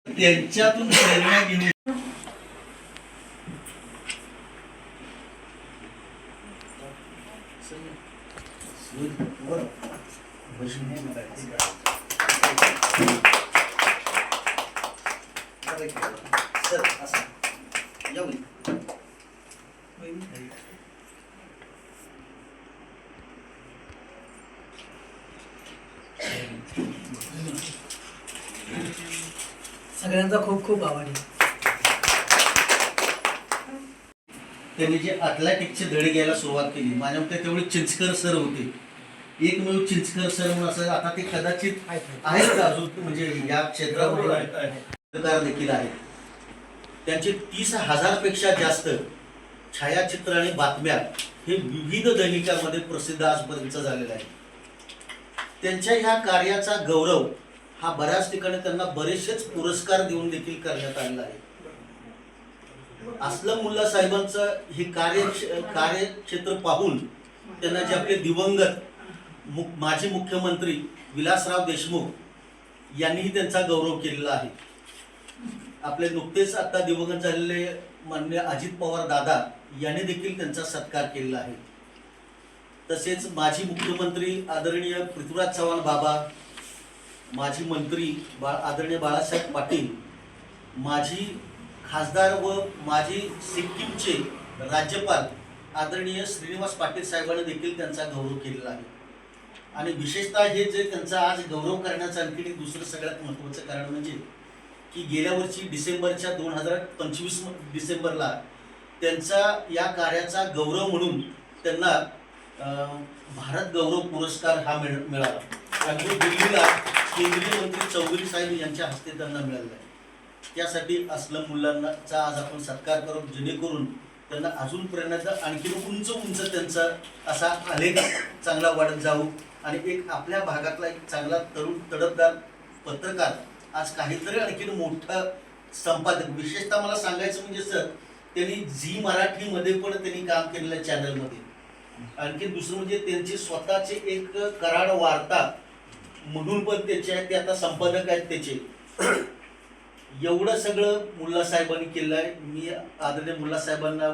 त्यांच्यातून प्रेरणा घेऊन सर असं यावं सगळ्यांचा खूप खूप आभार आहे. त्यांनी जे अथलेटिक्सचे धडे घ्यायला सुरुवात केली माझ्या मते तेवढे चिंचकर सर होते. एकमेव चिंचकर सर म्हणून असं आता ते कदाचित आहेत का अजून म्हणजे या क्षेत्रामध्ये पत्रकार देखील आहेत. त्यांचे 30,000 पेक्षा जास्त छायाचित्र आणि बातम्या हे विविध दैनिकांमध्ये प्रसिद्ध आजपर्यंत झालेला आहे. त्यांच्या ह्या कार्याचा गौरव हा बऱ्याच ठिकाणी त्यांना बरेचसेच पुरस्कार देऊन देखील करण्यात आलेला आहे. असलम मुल्ला साहेबांचं हे कार्यक्षेत्र पाहून त्यांना जे आपले दिवंगत माजी मुख्यमंत्री विलासराव देशमुख यांनीही त्यांचा गौरव केलेला आहे. आपले नुकतेच आता दिवंगत झालेले माननीय अजित पवार दादा यांनी देखील त्यांचा सत्कार केलेला आहे. तसेच माजी मुख्यमंत्री आदरणीय पृथ्वीराज चव्हाण बाबा, माजी मंत्री आदरणीय बाळासाहेब पाटील, माजी खासदार व माजी सिक्कीमचे राज्यपाल आदरणीय श्रीनिवास पाटील साहेबांनी देखील त्यांचा गौरव केलेला आहे. आणि विशेषतः हे जे त्यांचा आज गौरव करण्याचं आणखी एक दुसरं सगळ्यात महत्त्वाचं कारण म्हणजे की गेल्या वर्षी डिसेंबरच्या 2025 डिसेंबरला त्यांचा या कार्याचा गौरव म्हणून त्यांना भारत गौरव पुरस्कार हा मिळाला. अगदी दिल्लीला केंद्रीय मंत्री चौधरी साहेब यांच्या हस्ते त्यांना मिळाला आहे. त्यासाठी असलम मुल्लांचा आज आपण सत्कार करू जेणेकरून त्यांना अजून प्रेरणा आणखी उंच उंच त्यांचा असा आलेख चांगला वाढत जाऊ आणि एक आपल्या भागातला एक चांगला तरुण तडफदार पत्रकार आज काहीतरी आणखी मोठा संपादक. विशेषतः मला सांगायचं म्हणजे सर त्यांनी झी मराठीमध्ये पण त्यांनी काम केलेलं चॅनलमध्ये. आणखी दुसरं म्हणजे त्यांचे स्वतःचे एक कराड वार्ता म्हणून पण त्याचे आहेत, ते आता संपादक आहेत त्याचे. एवढं सगळं मुल्ला साहेबांनी केलं आहे. मी आदरणीय मुल्ला साहेबांना